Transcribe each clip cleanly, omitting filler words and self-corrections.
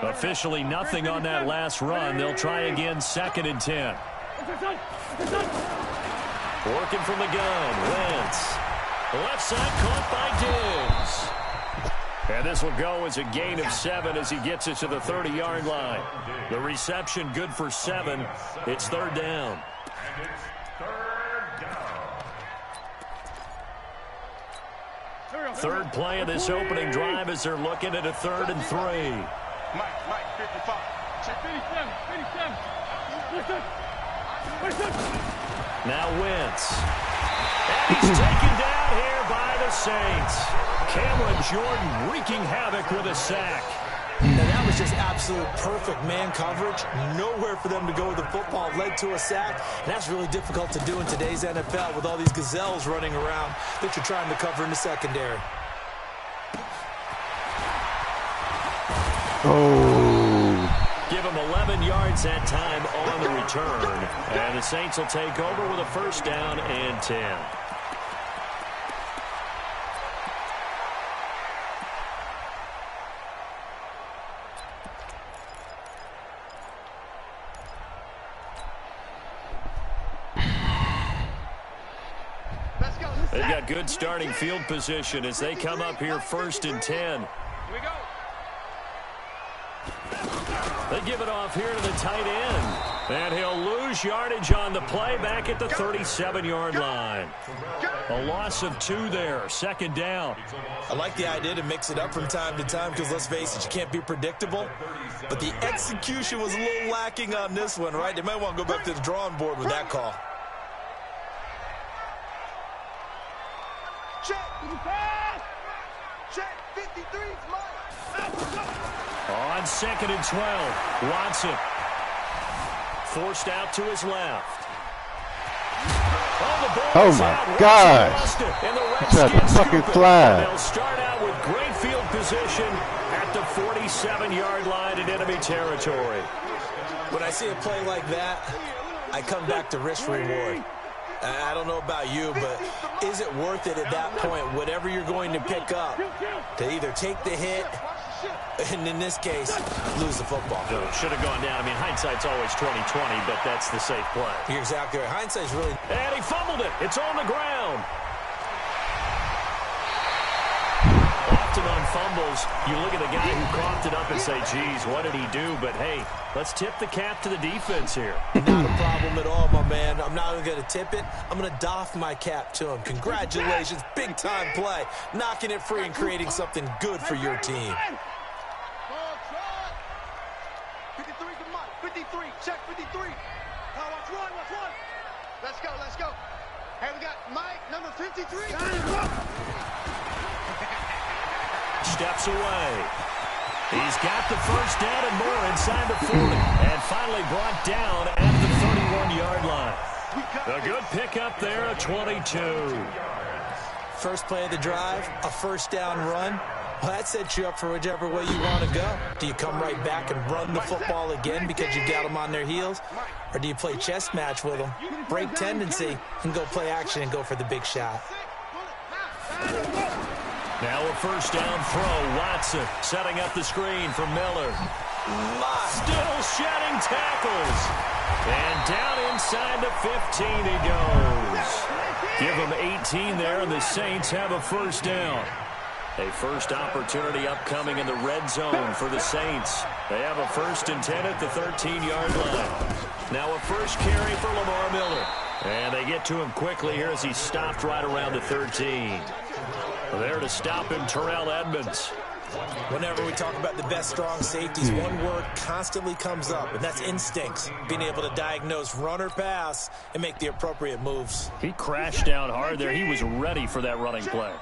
Officially nothing on that last run. They'll try again, 2nd and 10. Working from the gun, Wentz. Left side caught by Diggs. And this will go as a gain of 7 as he gets it to the 30-yard line. The reception good for 7. It's 3rd down. Third play of this opening drive as they're looking at a 3rd and 3. Mike, 55. Check 57. Now Wentz. And he's taken down here by the Saints. Cameron Jordan wreaking havoc with a sack. Now that was just absolute perfect man coverage. Nowhere for them to go with the football. Led to a sack. And that's really difficult to do in today's NFL with all these gazelles running around that you're trying to cover in the secondary. Give him 11 yards that time on the return. And the Saints will take over with a 1st down and 10. They've got good starting field position as they come up here 1st and 10. Here we go. They give it off here to the tight end. And he'll lose yardage on the play back at the 37-yard line. A loss of 2 there. 2nd down. I like the idea to mix it up from time to time because, let's face it, you can't be predictable. But the execution was a little lacking on this one, right? They might want to go back to the drawing board with that call. Check 53. On 2nd and 12, Watson forced out to his left. Oh my gosh! That's a fucking flag. They'll start out with great field position at the 47-yard line in enemy territory. When I see a play like that, I come back to risk reward. I don't know about you, but is it worth it at that point, whatever you're going to pick up, to either take the hit, and in this case, lose the football? Should have gone down. I mean, hindsight's always 20/20, but that's the safe play. You're exactly right. Hindsight's really... And he fumbled it. It's on the ground. Often on fumbles, you look at the guy who coughed it up and say, geez, what did he do? But, hey, let's tip the cap to the defense here. Not a problem at all, my man. I'm not even going to tip it. I'm going to doff my cap to him. Congratulations. Big-time play. Knocking it free and creating something good for your team. 53 to Mike. 53. Check 53. Watch one. Let's go. Hey, we got Mike, number 53. Steps away. He's got the 1st down and more inside the 40. And finally brought down at the 31-yard line. A good pickup there, a 22. First play of the drive, a 1st down run. Well, that sets you up for whichever way you want to go. Do you come right back and run the football again because you got them on their heels? Or do you play chess match with them, break tendency, and go play action and go for the big shot? Now a 1st down throw. Watson setting up the screen for Miller. Still shedding tackles. And down inside the 15 he goes. Give him 18 there, and the Saints have a 1st down. A first opportunity upcoming in the red zone for the Saints. They have a 1st and 10 at the 13-yard line. Now a first carry for Lamar Miller. And they get to him quickly here as he's stopped right around the 13. There to stop him, Terrell Edmunds. Whenever we talk about the best strong safeties, one word constantly comes up, and that's instincts. Being able to diagnose run or pass and make the appropriate moves. He crashed down hard there. He was ready for that running play.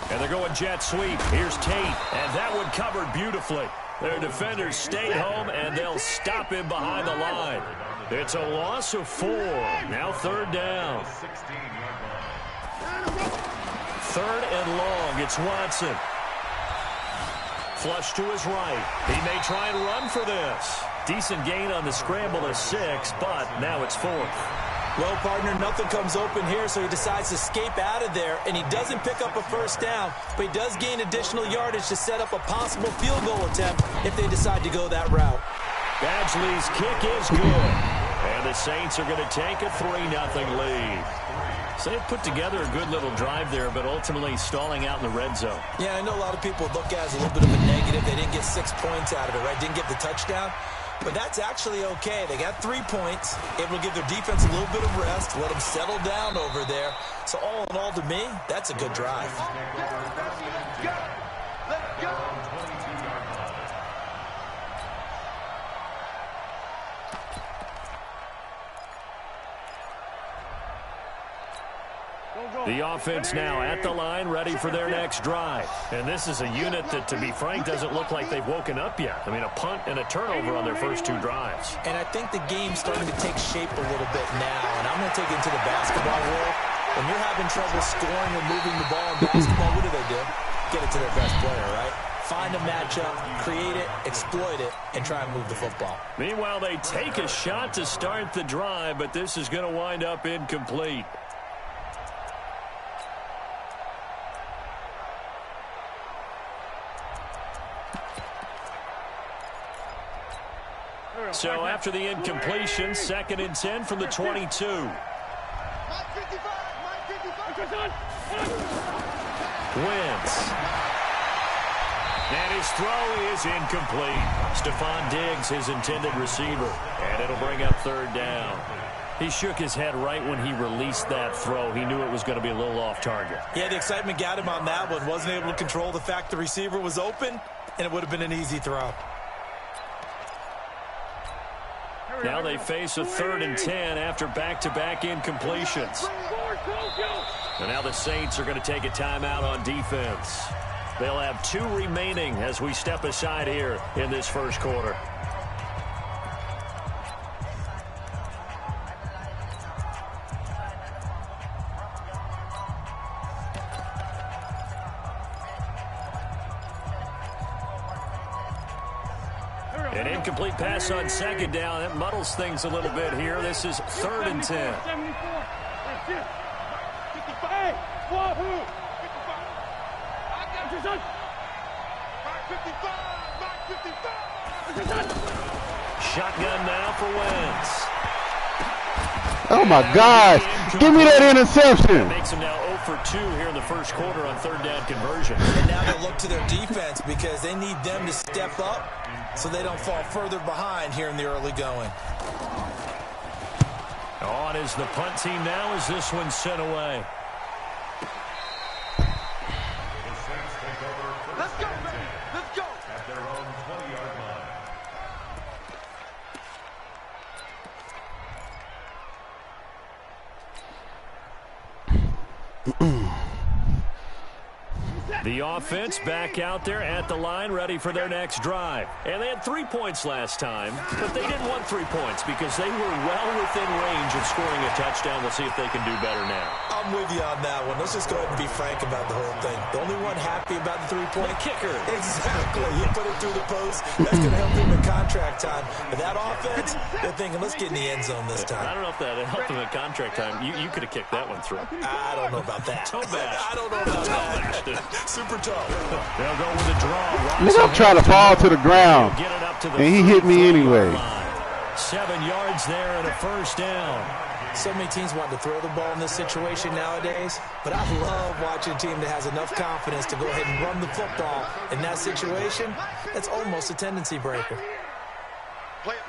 And they're going jet sweep. Here's Tate, and that one covered beautifully. Their defenders stayed home, and they'll stop him behind the line. It's a loss of 4. Now 3rd down. 3rd and long. It's Watson. Flush to his right. He may try and run for this. Decent gain on the scramble of 6, but now it's 4th. Well, partner, nothing comes open here, so he decides to escape out of there, and he doesn't pick up a first down, but he does gain additional yardage to set up a possible field goal attempt if they decide to go that route. Badgley's kick is good, and the Saints are going to take a 3-0 lead. So they put together a good little drive there, but ultimately stalling out in the red zone. Yeah, I know a lot of people look at it as a little bit of a negative. They didn't get 6 points out of it, right? Didn't get the touchdown. But that's actually okay. They got 3 points, able to give their defense a little bit of rest, let them settle down over there. So all in all, to me, that's a good drive. Let's go. Let's go. The offense now at the line, ready for their next drive. And this is a unit that, to be frank, doesn't look like they've woken up yet. I mean, a punt and a turnover on their first 2 drives. And I think the game's starting to take shape a little bit now. And I'm going to take it into the basketball world. When you're having trouble scoring or moving the ball in basketball, what do? Get it to their best player, right? Find a matchup, create it, exploit it, and try and move the football. Meanwhile, they take a shot to start the drive, but this is going to wind up incomplete. So after the incompletion, 2nd and 10 from the 22. Wentz. And his throw is incomplete. Stephon Diggs, his intended receiver. And it'll bring up 3rd down. He shook his head right when he released that throw. He knew it was going to be a little off target. Yeah, the excitement got him on that one. Wasn't able to control the fact the receiver was open, and it would have been an easy throw. Now they face a 3rd and 10 after back-to-back incompletions. And now the Saints are going to take a timeout on defense. They'll have 2 remaining as we step aside here in this first quarter. An incomplete pass on 2nd down. That muddles things a little bit here. This is 3rd and 10. Shotgun now for Wentz. Oh, my gosh. Give me that interception. That makes him now 0 for 2 here in the first quarter on 3rd down conversion. And now they'll look to their defense because they need them to step up so they don't fall further behind here in the early going. On is the punt team now as this one's sent away. Let's go, man. Let's go. At their own 20-yard line. The offense back out there at the line, ready for their next drive. And they had 3 points last time, but they didn't want 3 points because they were well within range of scoring a touchdown. We'll see if they can do better now. I'm with you on that one. Let's just go ahead and be frank about the whole thing. The only one happy about the 3-point kicker. Exactly. You put it through the post. That's going to help him in contract time. But that offense, they're thinking, let's get in the end zone this time. I don't know if that helped them in contract time. You could have kicked that one through. I don't know about that. Toe bash. I don't know about that. Super tough. They'll go with a draw. Look, I'm trying to fall to the ground, Get it up to the and he hit me anyway. 7 yards there and a 1st down. So many teams want to throw the ball in this situation nowadays, but I love watching a team that has enough confidence to go ahead and run the football. In that situation, that's almost a tendency breaker. Play it.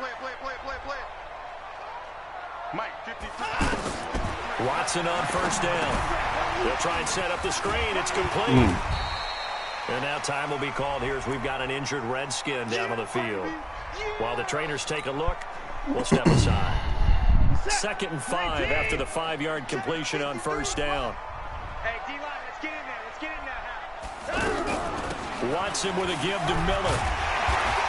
Mike, 53. Watson on 1st down. They'll try and set up the screen. It's complete. And now time will be called here as we've got an injured Redskin down on the field. While the trainers take a look, we'll step aside. 2nd and 5 after the 5-yard completion on 1st down. Hey, D-line, let's get in there. Let's get in there. Watson with a give to Miller.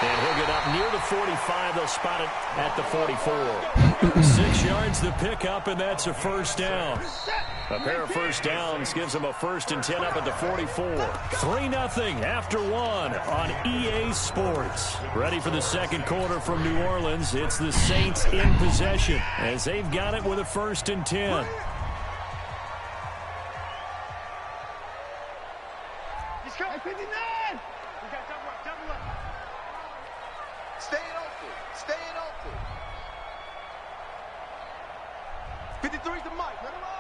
And he'll get up near the 45. They'll spot it at the 44. 6 yards the pickup, and that's a 1st down. A pair of first downs gives them a 1st and 10 up at the 44. 3-0 after one on EA Sports. Ready for the second quarter from New Orleans. It's the Saints in possession as they've got it with a 1st and 10. Let's go. 59. We got double up. Staying open. 53's the mic. Let him roll.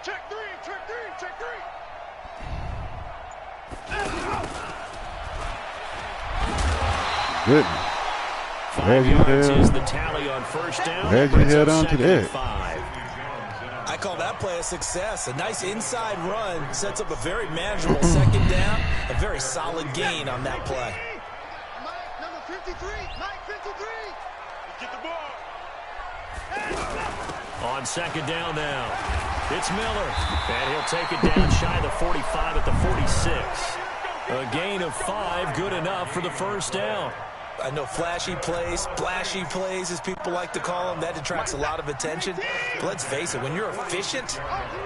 Check three. Good. 5 yards is the tally on first down. Glad you held on to that. 5. I call that play a success. A nice inside run sets up a very manageable second down. A very solid gain on that play. Mike, number 53. Mike, 53. Get the ball. On second down now, it's Miller, and he'll take it down shy of the 45 at the 46. A gain of 5, good enough for the first down. I know flashy plays, splashy plays, as people like to call them, that attracts a lot of attention. But let's face it, when you're efficient,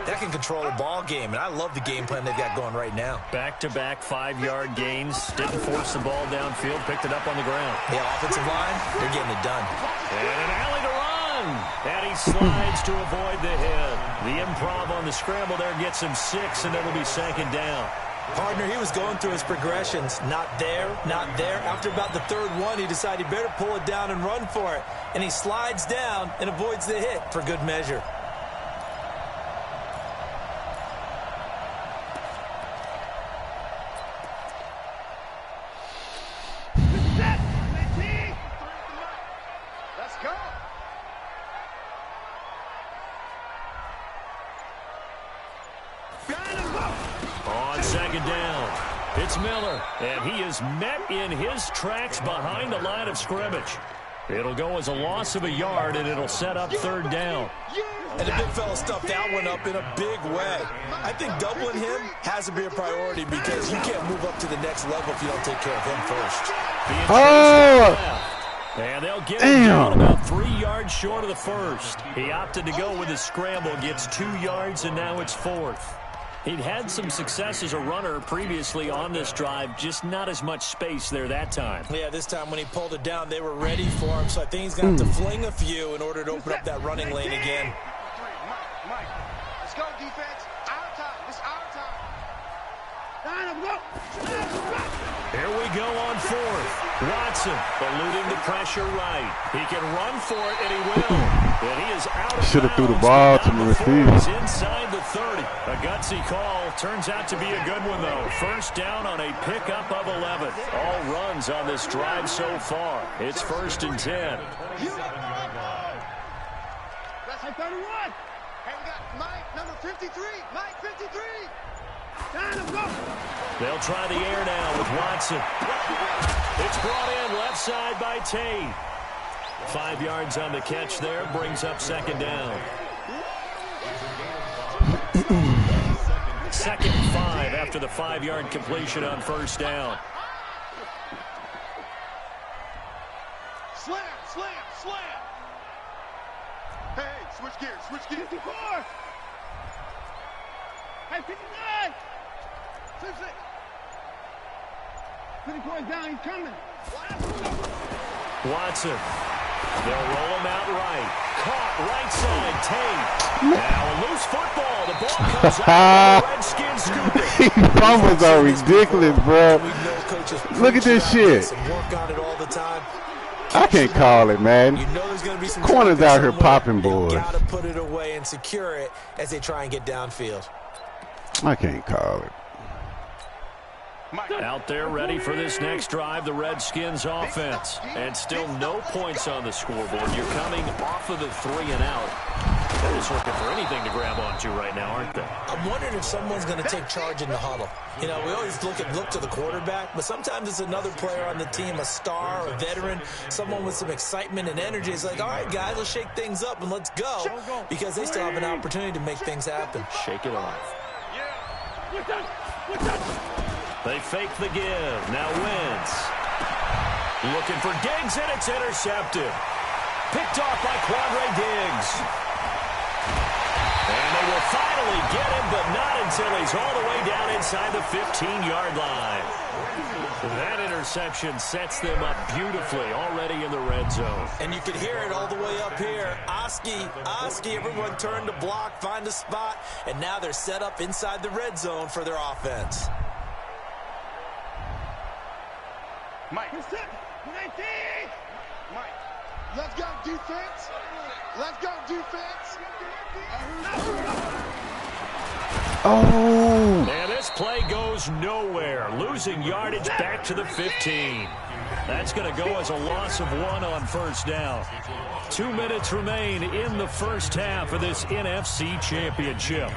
that can control a ball game, and I love the game plan they've got going right now. Back-to-back 5-yard gains, didn't force the ball downfield, picked it up on the ground. The offensive line, they're getting it done. And an alley to run. And he slides to avoid the hit. The improv on the scramble there gets him 6, and it'll be second down. Partner, he was going through his progressions. Not there, not there. After about the third one, he decided he better pull it down and run for it. And he slides down and avoids the hit for good measure. Let's go. On second down, it's Miller, and he is met in his tracks behind the line of scrimmage. It'll go as a loss of a yard, and it'll set up third down. And the big fella stuffed that one up in a big way. I think doubling him has to be a priority because you can't move up to the next level if you don't take care of him first. And they'll get him down about 3 yards short of the first. He opted to go with his scramble, gets 2 yards, and now it's 4th. He'd had some success as a runner previously on this drive, just not as much space there that time. Yeah, this time when he pulled it down, they were ready for him, so I think he's going to have to fling a few in order to open up that running lane again. Mike, let's go, defense. Our time. It's our time. Line up, go. Here we go on 4th. Watson eluding the pressure right. He can run for it, and he will. And he is out of bounds. Should have threw the ball to the receiver. He's inside the 30. A gutsy call. Turns out to be a good one, though. First down on a pickup of 11. All runs on this drive so far. It's 1st and 10. That's 31. Hey, we got Mike, number 53. Mike, 53. They'll try the air now with Watson. It's brought in left side by Tate. 5 yards on the catch there, brings up second down. 2nd and 5 after the 5-yard completion on first down. Slam. Hey, switch gears. 54. Hey, 59. 56. 54 is down, he's coming. Watson. They'll roll him out right. Caught right side, Tate. Now a loose football. The ball comes out. The Redskins scoop it. These fumbles are ridiculous, bro. Look at this shit. I can't call it, man. You know there's going to be some corners out here popping boys. You got to put it away and secure it as they try and get downfield. I can't call it. Out there ready for this next drive, the Redskins offense. And still no points on the scoreboard. You're coming off of the 3 and out. They're just looking for anything to grab onto right now, aren't they? I'm wondering if someone's going to take charge in the huddle. You know, we always look to the quarterback, but sometimes it's another player on the team, a star, a veteran, someone with some excitement and energy. It's like, all right, guys, let's shake things up and let's go, because they still have an opportunity to make things happen. Shake it off. They fake the give. Now Wentz. Looking for Diggs, and it's intercepted. Picked off by Quandre Diggs. finally get him, but not until he's all the way down inside the 15-yard line. That interception sets them up beautifully already in the red zone. And you can hear it all the way up here. Oski, everyone turned to block, find a spot, and now they're set up inside the red zone for their offense. Mike. Mike. Let's go, defense. Let's go, defense. Oh. And this play goes nowhere. Losing yardage back to the 15. That's going to go as a loss of 1 on first down. 2 minutes remain in the first half of this NFC Championship.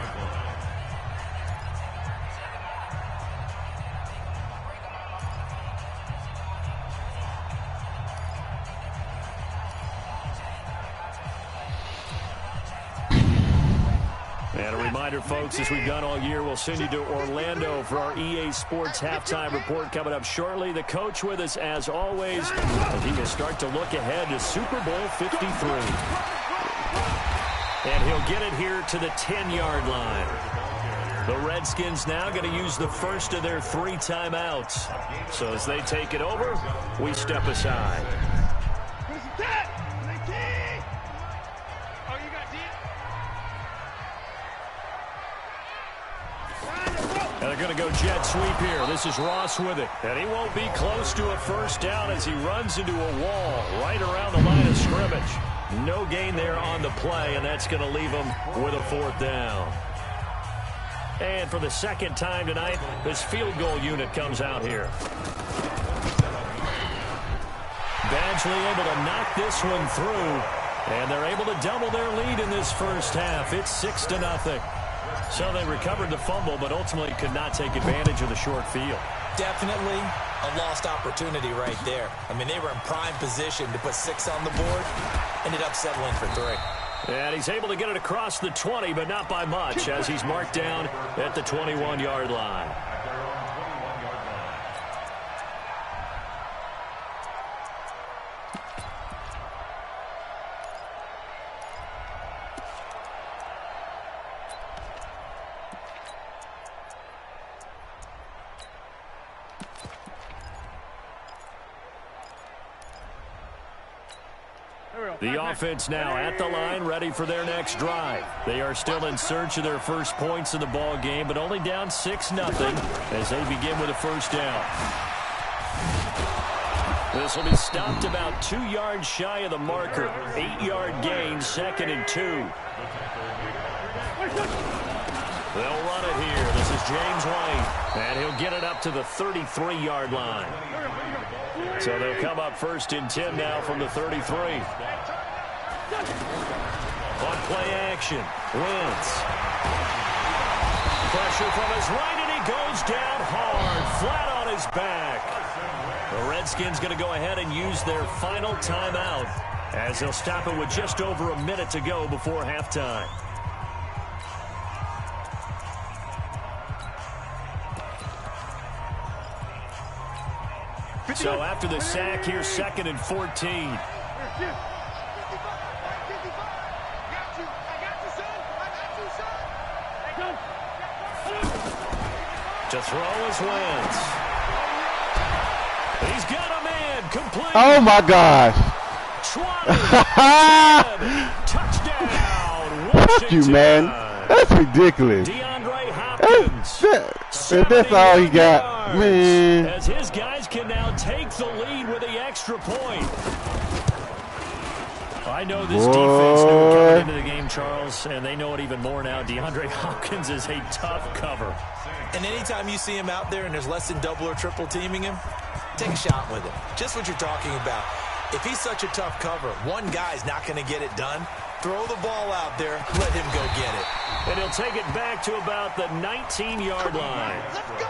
And a reminder, folks, as we've done all year, we'll send you to Orlando for our EA Sports halftime report coming up shortly. The coach with us, as always, as he will start to look ahead to Super Bowl 53. And he'll get it here to the 10-yard line. The Redskins now going to use the first of their 3 timeouts. So as they take it over, we step aside. And they're going to go jet sweep here. This is Ross with it. And he won't be close to a first down as he runs into a wall right around the line of scrimmage. No gain there on the play, and that's going to leave him with a 4th down. And for the second time tonight, this field goal unit comes out here. Badgley able to knock this one through, and they're able to double their lead in this first half. It's 6-0. So they recovered the fumble, but ultimately could not take advantage of the short field. Definitely a lost opportunity right there. I mean, they were in prime position to put 6 on the board. Ended up settling for 3. And he's able to get it across the 20, but not by much, as he's marked down at the 21-yard line. The offense now at the line, ready for their next drive. They are still in search of their first points in the ball game, but only down 6-0 as they begin with a first down. This will be stopped about 2 yards shy of the marker. 8-yard gain, 2nd and 2. They'll run it here. This is James White, and he'll get it up to the 33-yard line. So they'll come up 1st and 10 now from the 33. On play action, Wentz. Pressure from his right, and he goes down hard, flat on his back. The Redskins going to go ahead and use their final timeout as they'll stop it with just over a minute to go before halftime. So after the sack, here's 2nd and 14. To throw is Wentz. He's got a man complete. Oh my gosh. 20. Touchdown. Fuck you, man. That's ridiculous. DeAndre Hopkins. That's all he got. Man. As his guys can now take the lead with the extra point. I know this defense knew it coming into the game, Charles, and they know it even more now. DeAndre Hopkins is a tough cover. And anytime you see him out there and there's less than double or triple teaming him, take a shot with him. Just what you're talking about. If he's such a tough cover, one guy's not going to get it done. Throw the ball out there, let him go get it. And he'll take it back to about the 19-yard line. Let's go.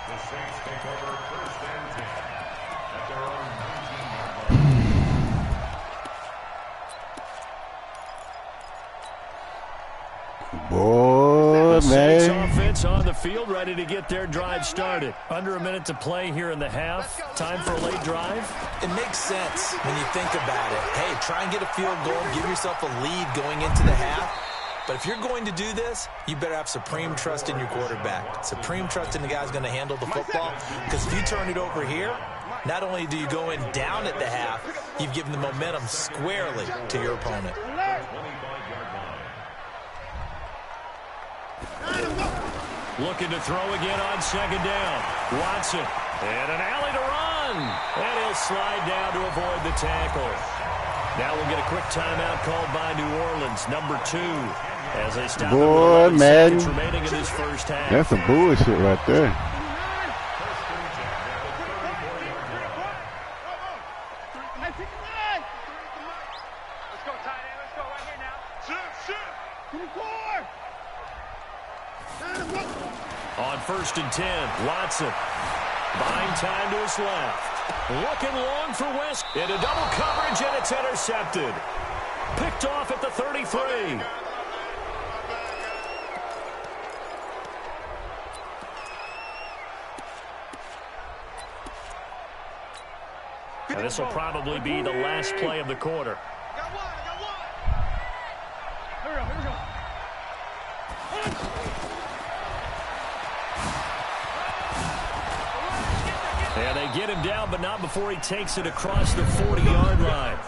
The Saints take over 1st and 10 at their own 19-yard line. Boy, Saints man. offense on the field, ready to get their drive started. Under a minute to play here in the half. Time for a late drive. It makes sense when you think about it. Hey, try and get a field goal, give yourself a lead going into the half. But if you're going to do this, you better have supreme trust in your quarterback. Supreme trust in the guy's going to handle the football. Because if you turn it over here, not only do you go in down at the half, you've given the momentum squarely to your opponent. Looking to throw again on second down. Watson. And an alley to run. And he'll slide down to avoid the tackle. Now we'll get a quick timeout called by New Orleans, number 2. As they stop Boy, with 11 seconds remaining in this first half. That's some bullshit right there. On 1st and 10, Watson. Buying time to his left. Looking long for West. Into double coverage, and it's intercepted. Picked off at the 33. And this will probably be the last play of the quarter. And they get him down, but not before he takes it across the 40-yard line.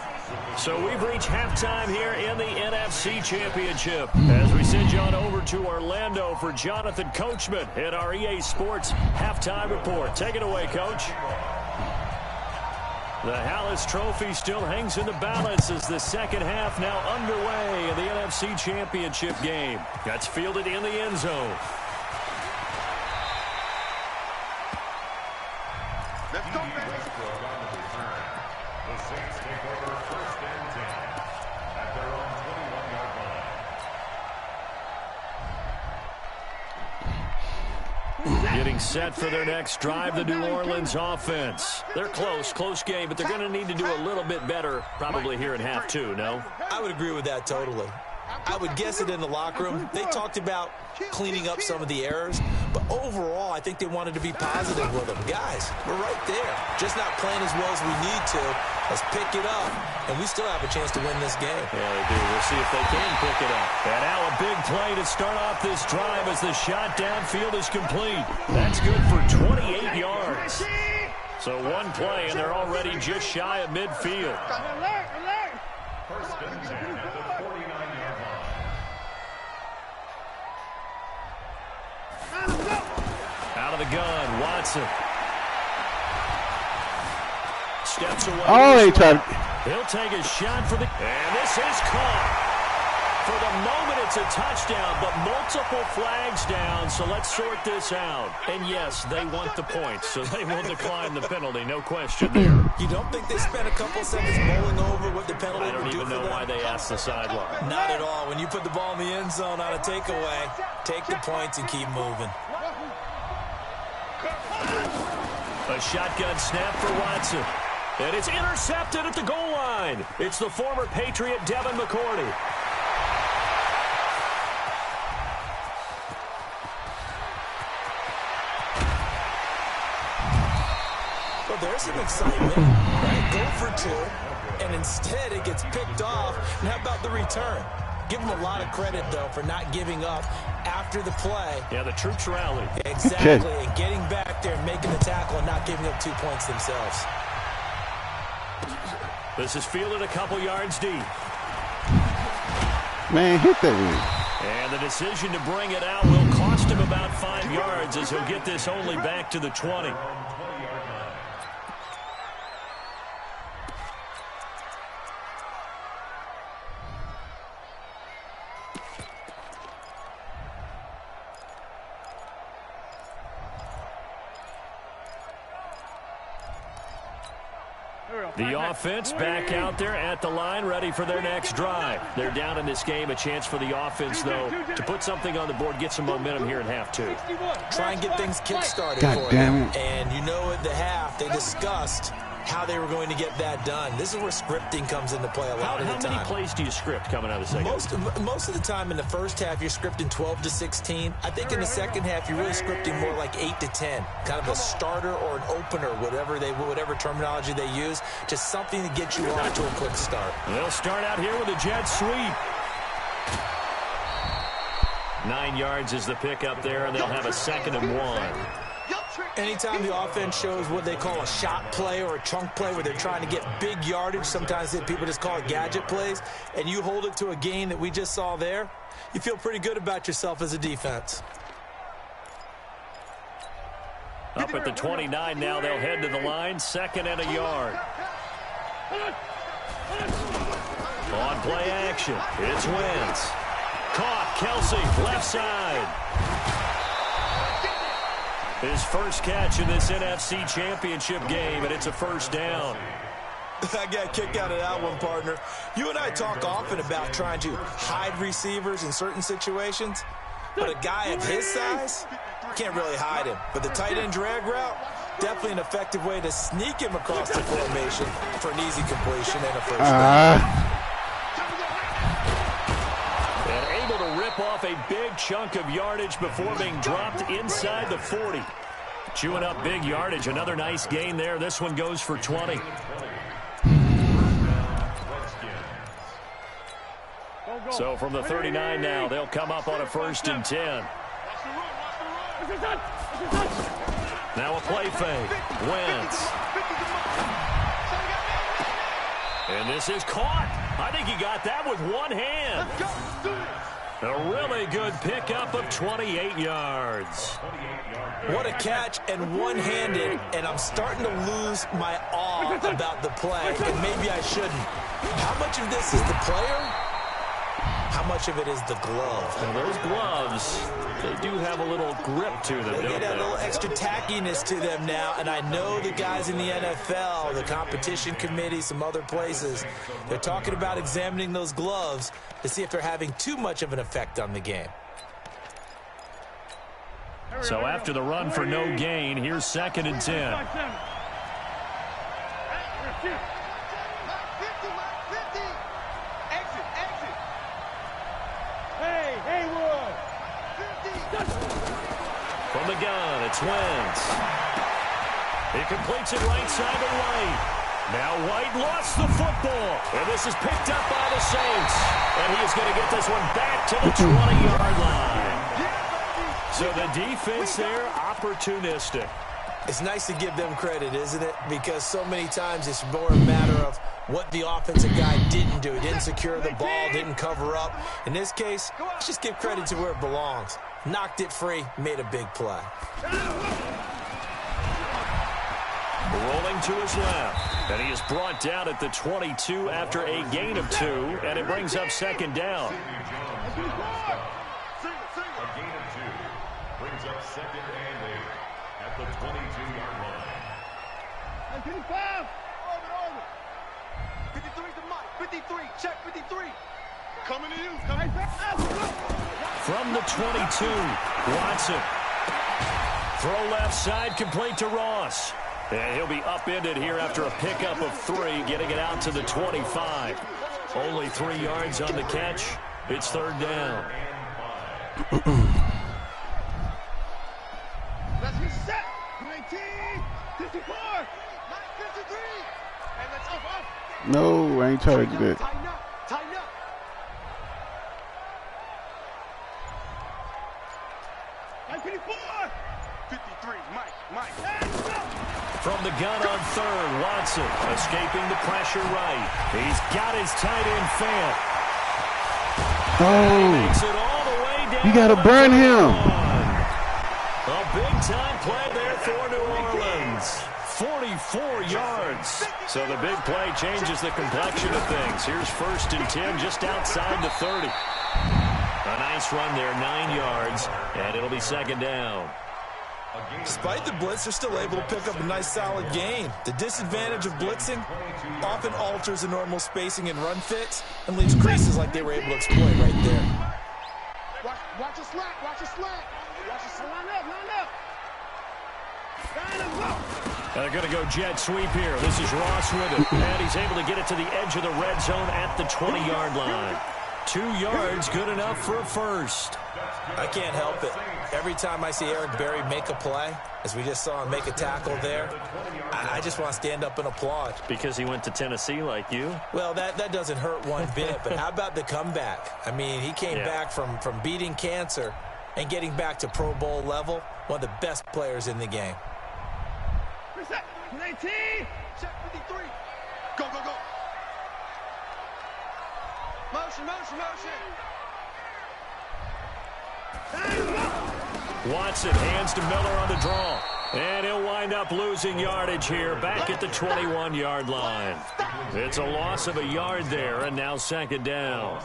So we've reached halftime here in the NFC Championship. As we send you on over to Orlando for Jonathan Coachman in our EA Sports Halftime Report. Take it away, Coach. The Hallis Trophy still hangs in the balance as the second half now underway in the NFC Championship game. That's fielded in the end zone. Let's go, baby. The Saints take over 1st and 10 at their own 21-yard line. Getting set for their next drive, the New Orleans offense. They're close game, but they're going to need to do a little bit better probably here in half 2, no? I would agree with that totally. I would guess it in the locker room. They talked about cleaning up some of the errors, but overall, I think they wanted to be positive with them. Guys, we're right there. Just not playing as well as we need to. Let's pick it up, and we still have a chance to win this game. Yeah, they do. We'll see if they can pick it up. And now a big play to start off this drive as the shot downfield is complete. That's good for 28 yards. So one play, and they're already just shy of midfield. 1st and 10 at the 49-yard line. Out of the gun, Watson. Steps away. Oh, he tried. He'll take a shot for the... And this is caught. For the moment, it's a touchdown, but multiple flags down, so let's sort this out. And yes, they want the points, so they will decline the penalty, no question there. You don't think they spent a couple seconds mulling over what the penalty I don't would do even for know them? why they asked the sideline. Not at all. When you put the ball in the end zone on a takeaway, take the points and keep moving. A shotgun snap for Watson. And it's intercepted at the goal line. It's the former Patriot Devin McCourty. Well, there's some excitement, right? Go for 2, and instead it gets picked off. And how about the return? Give them a lot of credit, though, for not giving up after the play. Yeah, the troops rallied. Exactly, and getting back there and making the tackle and not giving up 2 points themselves. This is fielded a couple yards deep. Man, hit that in. And the decision to bring it out will cost him about 5 yards as he'll get this only back to the 20. The offense back out there at the line, ready for their next drive. They're down in this game. A chance for the offense, though, to put something on the board, get some momentum here in half 2. Try and get things kick-started God for damn them. it. And you know at the half, they discussed how they were going to get that done. This is where scripting comes into play a lot of the How time. many plays do you script coming out of the second? Most of the time in the first half, you're scripting 12 to 16. I think in the second half, you're really scripting more like 8 to 10. Kind of a starter or an opener, whatever terminology they use. Just something to get you off to a quick start. They'll start out here with a jet sweep. 9 yards is the pickup there, and they'll have a 2nd and 1. Anytime the offense shows what they call a shot play or a chunk play where they're trying to get big yardage, sometimes people just call it gadget plays, and you hold it to a gain that we just saw there, you feel pretty good about yourself as a defense. Up at the 29 now, they'll head to the line, 2nd and a yard. On play action, it's Wentz. Caught, Kelsey, left side. His first catch in this NFC Championship game, and it's a 1st down. I got a kick out of that one, partner. You and I talk often about trying to hide receivers in certain situations, but a guy of his size can't really hide him. But the tight end drag route, definitely an effective way to sneak him across the formation for an easy completion and a 1st down. And able to rip off a big chunk of yardage before being dropped inside the 40. Chewing up big yardage. Another nice gain there. This one goes for 20. So from the 39 now, they'll come up on a 1st and 10. Now a play fake. Wentz. And this is caught. I think he got that with one hand. A really good pickup of 28 yards. What a catch, and one-handed, and I'm starting to lose my awe about the play, and maybe I shouldn't. How much of this is the player? How much of it is the glove? And those gloves, they do have a little grip to them, They don't get a they? little extra tackiness to them now, and I know the guys in the NFL, the competition committee, some other places, they're talking about examining those gloves to see if they're having too much of an effect on the game. So after the run for no gain, here's 2nd and 10. From the gun, it's Wentz. He completes it right side to White. Now White lost the football, and this is picked up by the Saints. And he is going to get this one back to the 20-yard line. So the defense there, opportunistic. It's nice to give them credit, isn't it? Because so many times it's more a matter of what the offensive guy didn't do. He didn't secure the ball, didn't cover up. In this case, let's just give credit to where it belongs. Knocked it free, made a big play. Rolling to his left, and he is brought down at the 22 after a gain of 2, and it brings up 2nd down. A gain of 2 brings up 2nd and 8 at the 22-yard line. 55. 53 to Mike. 53. Check 53. Coming to you. Coming. From the 22, Watson. Throw left side, complete to Ross. And he'll be upended here after a pickup of 3, getting it out to the 25. Only 3 yards on the catch. It's 3rd down. Let's get set. 19. 54. 53. And let's off. No, I ain't trying to do that. Tighten up. Tighten up. Mike 54. 53. Mike. From the gun on 3rd, Watson escaping the pressure right. He's got his tight end Fant. Makes it all the way down. You got to burn him. A big-time play there for New Orleans. 44 yards. So the big play changes the complexion of things. Here's 1st and 10 just outside the 30. A nice run there, 9 yards, and it'll be 2nd down. Despite the blitz, they're still able to pick up a nice solid gain. The disadvantage of blitzing often alters the normal spacing and run fits and leaves creases like they were able to exploit right there. Watch your slack. Watch your slack. Watch your slack. Line up. They're going to go jet sweep here. This is Ross with it. And he's able to get it to the edge of the red zone at the 20-yard line. 2 yards, good enough for a first. I can't help it. Every time I see Eric Berry make a play, as we just saw him make a tackle there, I just want to stand up and applaud. Because he went to Tennessee like you? Well, that doesn't hurt one bit, but how about the comeback? I mean, he came back from beating cancer and getting back to Pro Bowl level, one of the best players in the game. Check 53. Go, go, go. Motion, motion, motion. Watson hands to Miller on the draw. And he'll wind up losing yardage here back at the 21-yard line. It's a loss of a yard there, and now second down.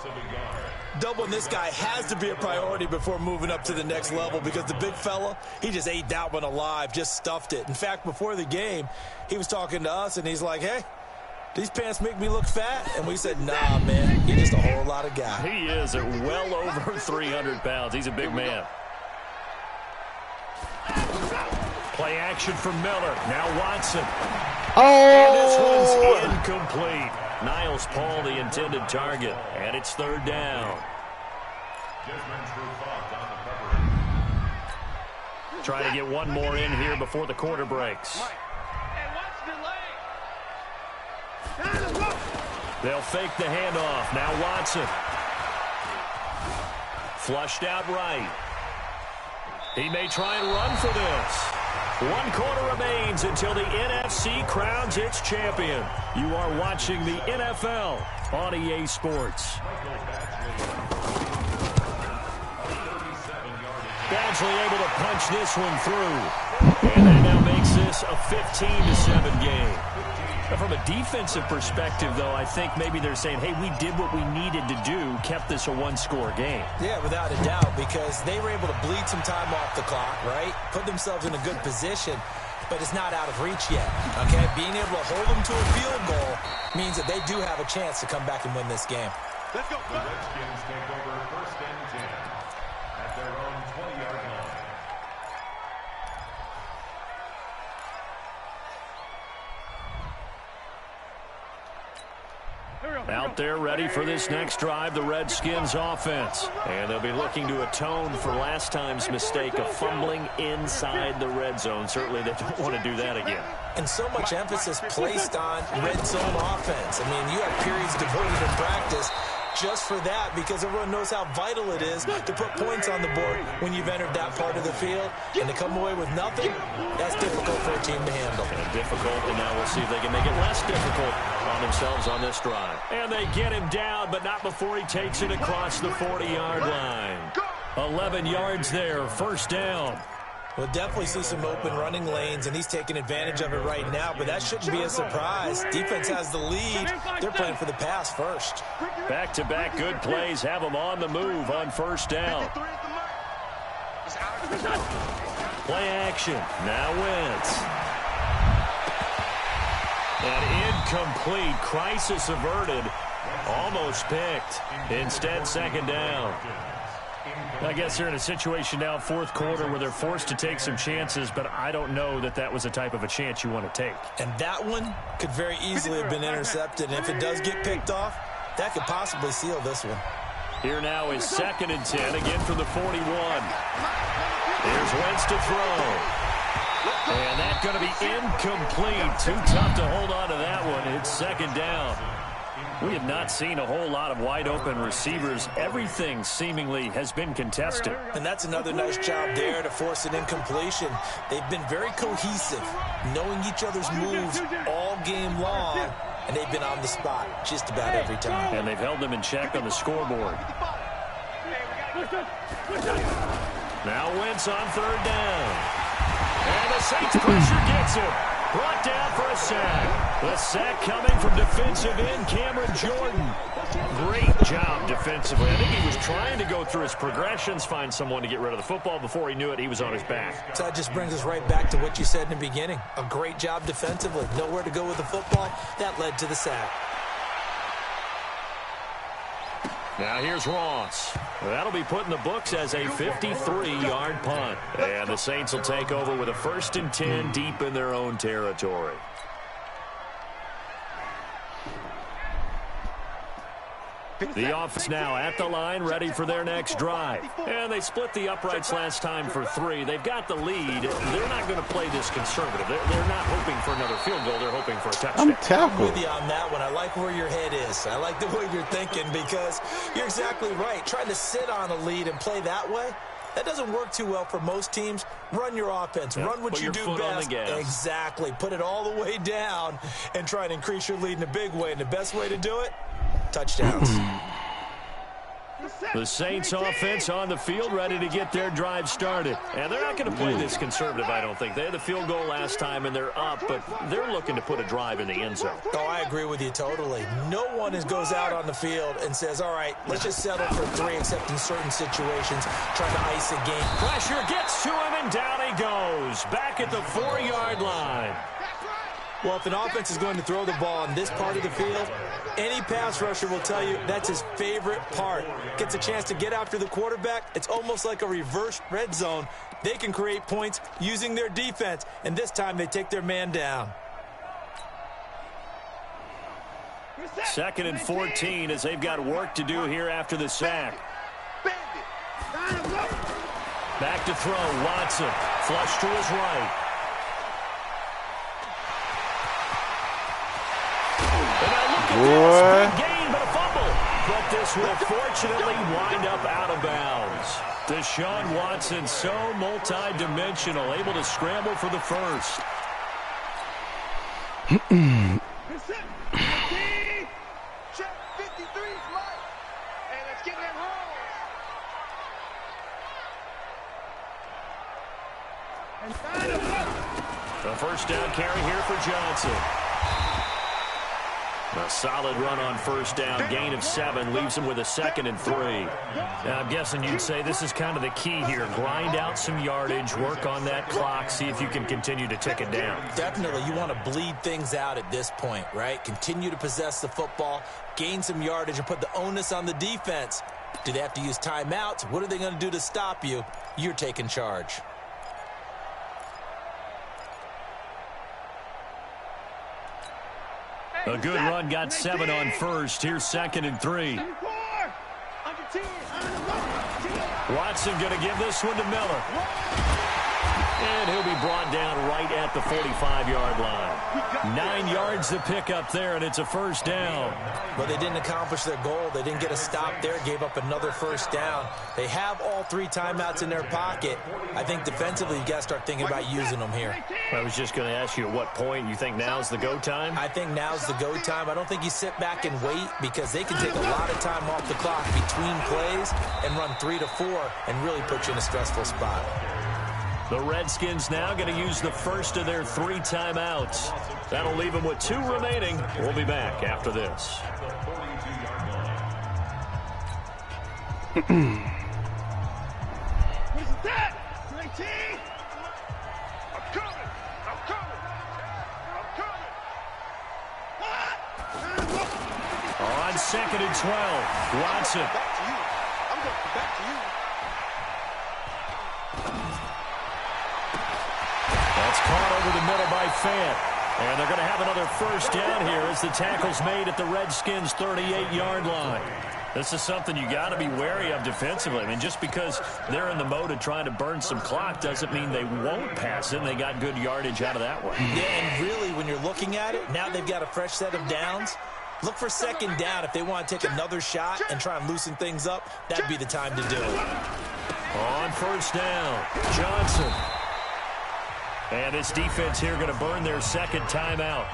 Doubling this guy has to be a priority before moving up to the next level because the big fella, he just ate that one alive, just stuffed it. In fact, before the game, he was talking to us, and he's like, hey, these pants make me look fat? And we said, nah, man, you're just a whole lot of guy. He is at well over 300 pounds. He's a big man. Play action for Miller. Now Watson. And this one's incomplete. Niles Paul, the intended target. And it's third down. Trying to get one more in here before the quarter breaks. They'll fake the handoff. Now Watson. Flushed out right. He may try and run for this. 1 quarter remains until the NFC crowns its champion. You are watching the NFL on EA Sports. Badgley able to punch this one through. And that now makes this a 15-7 game. Now, from a defensive perspective, though, I think maybe they're saying, hey, we did what we needed to do, kept this a one-score game. Yeah, without a doubt, because they were able to bleed some time off the clock, right? Put themselves in a good position, but it's not out of reach yet, okay? Being able to hold them to a field goal means that they do have a chance to come back and win this game. Let's go. The Redskins take over 1st and 10 at their own 20-yard line. Out there ready for this next drive, the Redskins offense. And they'll be looking to atone for last time's mistake of fumbling inside the red zone. Certainly they don't want to do that again. And so much emphasis placed on red zone offense. I mean, you have periods devoted in practice just for that because everyone knows how vital it is to put points on the board when you've entered that part of the field. And to come away with nothing, that's difficult for a team to handle. And difficult, and now we'll see if they can make it less difficult on themselves on this drive. And they get him down, but not before he takes it across the 40-yard line. 11 yards there, first down. We'll definitely see some open running lanes, and he's taking advantage of it right now, but that shouldn't be a surprise. Defense has the lead. They're playing for the pass first. Back-to-back good plays have them on the move on first down. Play action. Now Wentz. An incomplete, crisis averted, almost picked. Instead, second down. I guess they're in a situation now, 4th quarter, where they're forced to take some chances, but I don't know that that was the type of a chance you want to take. And that one could very easily have been intercepted, and if it does get picked off, that could possibly seal this one. Here now is 2nd and 10, again from the 41. Here's Wentz to throw. And that's going to be incomplete. Too tough to hold on to that one. It's second down. We have not seen a whole lot of wide-open receivers. Everything seemingly has been contested. And that's another nice job there to force an incompletion. They've been very cohesive, knowing each other's moves all game long, and they've been on the spot just about every time. And they've held them in check on the scoreboard. Now Wentz on 3rd down. And the Saints pressure gets him. Brought down for a sack. The sack coming from defensive end Cameron Jordan. Great job defensively. I think he was trying to go through his progressions, find someone to get rid of the football. Before he knew it, he was on his back. So that just brings us right back to what you said in the beginning. A great job defensively. Nowhere to go with the football. That led to the sack. Now here's Ross. That'll be put in the books as a 53-yard punt. And the Saints will take over with a 1st and 10 deep in their own territory. The offense now at the line, ready for their next drive. And they split the uprights last time for 3. They've got the lead. They're not going to play this conservative. They're not hoping for another field goal. They're hoping for a touchdown. I'm with you on that one. I like where your head is. I like the way you're thinking because you're exactly right. Trying to sit on a lead and play that way, that doesn't work too well for most teams. Run your offense. Yep. Run what you do best. Exactly. Put it all the way down and try and increase your lead in a big way. And the best way to do it, touchdowns. The Saints offense on the field ready to get their drive started. And they're not going to play this conservative, I don't think. They had the field goal last time, and they're up, but they're looking to put a drive in the end zone. Oh, I agree with you totally. No one goes out on the field and says, all right, let's just settle for 3, except in certain situations, trying to ice a game. Pressure gets to him, and down he goes. Back at the 4-yard line. Well, if an offense is going to throw the ball on this part of the field, any pass rusher will tell you that's his favorite part. Gets a chance to get after the quarterback. It's almost like a reverse red zone. They can create points using their defense, and this time they take their man down. 2nd and 14 as they've got work to do here after the sack. Back to throw, Watson. Flush to his right. Boy. Gain, but a fumble. But this will fortunately wind up out of bounds. Deshaun Watson, so multi-dimensional, able to scramble for the first. Check 53's Mike. Hey, let's get them home. A first down carry here for Johnson. A solid run on first down, gain of 7, leaves him with a 2nd and 3. Now, I'm guessing you'd say this is kind of the key here. Grind out some yardage, work on that clock, see if you can continue to tick it down. Definitely, you want to bleed things out at this point, right? Continue to possess the football, gain some yardage, and put the onus on the defense. Do they have to use timeouts? What are they going to do to stop you? You're taking charge. A good run, got 7 on first. Here's 2nd and 3. Watson going to give this one to Miller. And he'll be brought down right at the 45-yard line. 9 yards to pick up there, and it's a first down. But they didn't accomplish their goal. They didn't get a stop there, gave up another first down. They have all 3 timeouts in their pocket. I think defensively you got to start thinking about using them here. I was just going to ask you at what point you think now's the go time? I think now's the go time. I don't think you sit back and wait because they can take a lot of time off the clock between plays and run 3 to 4 and really put you in a stressful spot. The Redskins now going to use the first of their 3 timeouts. That'll leave them with 2 remaining. We'll be back after this. Where's that? 19. I'm coming. I'm coming. I'm coming. On 2nd and 12, Watson. Back to you. I'm going back to you. That's caught over the middle by Fant. And they're going to have another first down here as the tackle's made at the Redskins' 38-yard line. This is something you got to be wary of defensively. I mean, just because they're in the mode of trying to burn some clock doesn't mean they won't pass it, and they got good yardage out of that one. Yeah, and really, when you're looking at it, now they've got a fresh set of downs. Look for 2nd down. If they want to take another shot and try and loosen things up, that'd be the time to do it. On first down, Johnson. And this defense here going to burn their 2nd timeout.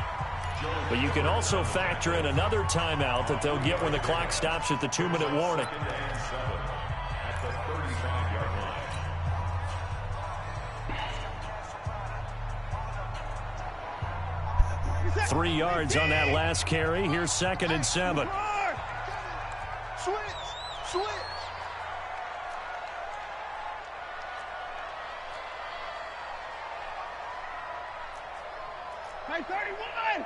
But you can also factor in another timeout that they'll get when the clock stops at the 2-minute warning. 3 yards on that last carry. Here's 2nd and 7. Switch. Mike 31.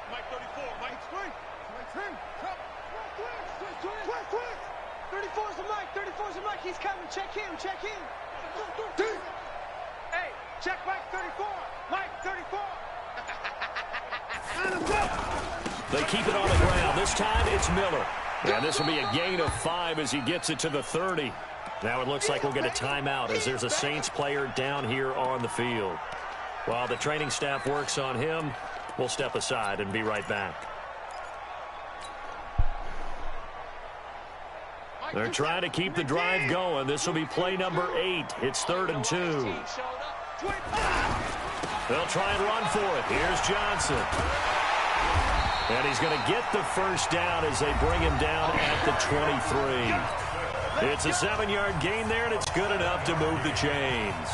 Mike 34. Mike 3. Mike 3. Come. Quick. 34's the Mike. 34's the Mike. He's coming. Check him. Hey, check Mike 34. Mike 34. They keep it on the ground. This time it's Miller. And this will be a gain of 5 as he gets it to the 30. Now it looks like we'll get a timeout as there's a Saints player down here on the field. While the training staff works on him, we'll step aside and be right back. They're trying to keep the drive going. This will be play number 8. It's 3rd and 2. They'll try and run for it. Here's Johnson. And he's going to get the first down as they bring him down at the 23. It's a 7-yard gain there, and it's good enough to move the chains.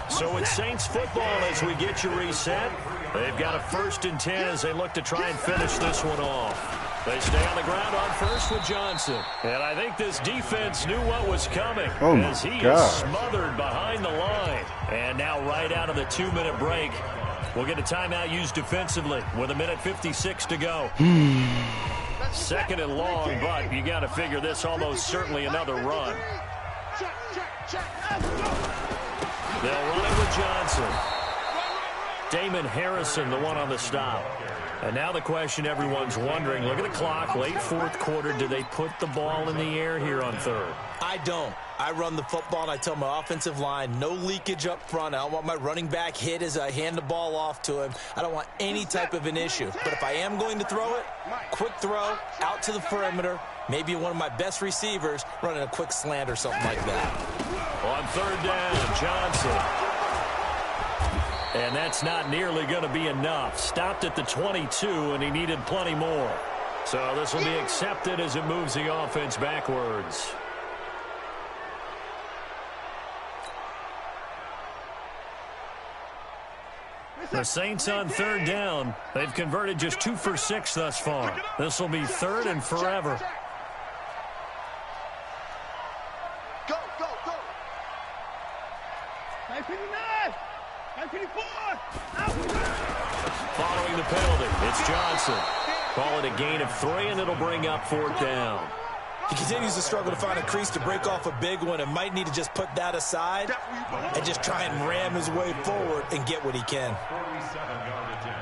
So it's Saints football as we get you reset. They've got a 1st and 10 as they look to try and finish this one off. They stay on the ground on first with Johnson. And I think this defense knew what was coming as he is smothered behind the line. And now right out of the 2-minute break, we'll get a timeout used defensively with 1:56 to go. 2nd and long, but you got to figure this almost certainly another run. They'll run it with Johnson. Damon Harrison, the one on the stop. And now the question everyone's wondering, look at the clock, late 4th quarter, do they put the ball in the air here on 3rd? I don't. I run the football, and I tell my offensive line, no leakage up front. I don't want my running back hit as I hand the ball off to him. I don't want any type of an issue. But if I am going to throw it, quick throw, out to the perimeter, maybe one of my best receivers running a quick slant or something like that. On 3rd down, Johnson. And that's not nearly going to be enough. Stopped at the 22, and he needed plenty more. So this will be accepted as it moves the offense backwards. The Saints on 3rd down. They've converted just 2 for 6 thus far. This will be 3rd and forever. Go, go, go. 959. 954. Following the penalty, it's Johnson. Call it a gain of 3, and it'll bring up 4th down. He continues to struggle to find a crease to break off a big one and might need to just put that aside and just try and ram his way forward and get what he can. 47-yard attempt.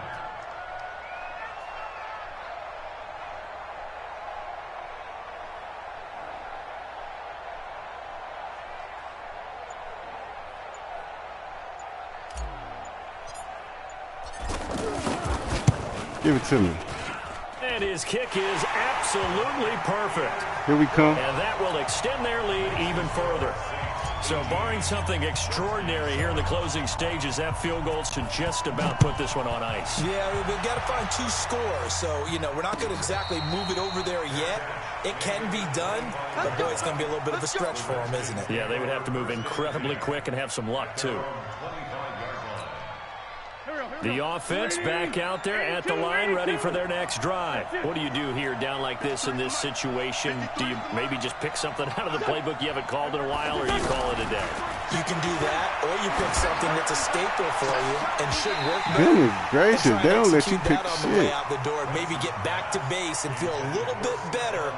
Give it to me. And his kick is absolutely perfect. Here we come. And that will extend their lead even further. So barring something extraordinary here in the closing stages, that field goal should just about put this one on ice. Yeah, we've got to find 2 scores. So, we're not going to exactly move it over there yet. It can be done, but boy, it's going to be a little bit of a stretch for them, isn't it? Yeah, they would have to move incredibly quick and have some luck, too. The offense back out there at the line, ready for their next drive. What do you do here down like this in this situation? Do you maybe just pick something out of the playbook you haven't called in a while, or you call it a day? You can do that, or you pick something that's a staple for you and should work better. Goodness gracious, they don't let you pick that on the way shit. out the door and maybe get back to base and feel a little bit better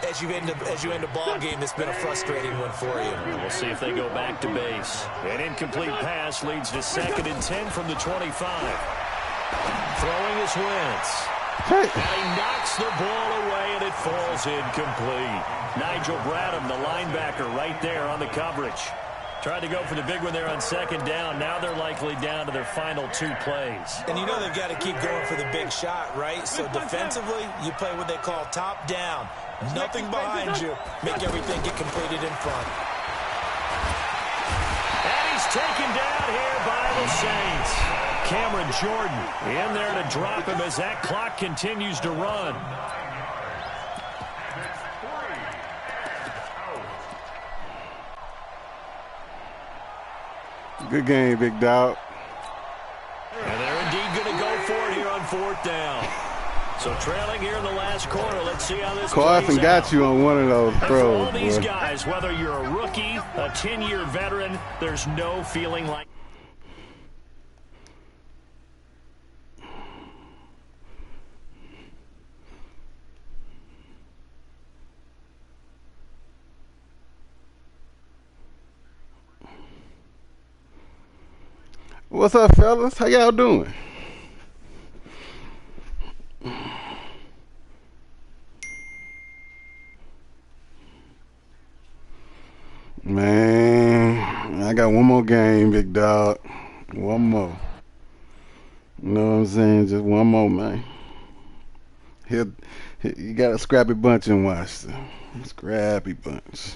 as you end a ball game that's been a frustrating one for you. We'll see if they go back to base. An incomplete pass leads to 2nd and 10 from the 25. Throwing is Wentz. Hey. And he knocks the ball away, and it falls incomplete. Nigel Bradham, the linebacker, right there on the coverage. Tried to go for the big one there on 2nd down. Now they're likely down to their final 2 plays. And they've got to keep going for the big shot, right? So defensively, you play what they call top down. Nothing behind you. Make everything get completed in front. And he's taken down here by the Saints. Cameron Jordan in there to drop him as that clock continues to run. Good game, big dog. And they're indeed going to go for it here on 4th down. So trailing here in the last quarter. Let's see how this Carson plays got out. you on one of those And for throws, all these boy. guys, whether you're a rookie, a 10-year veteran, there's no feeling like... What's up, fellas? How y'all doing? got one more game, big dog. One more. You know what I'm saying? Just one more, man. You got a scrappy bunch in Washington. Scrappy bunch.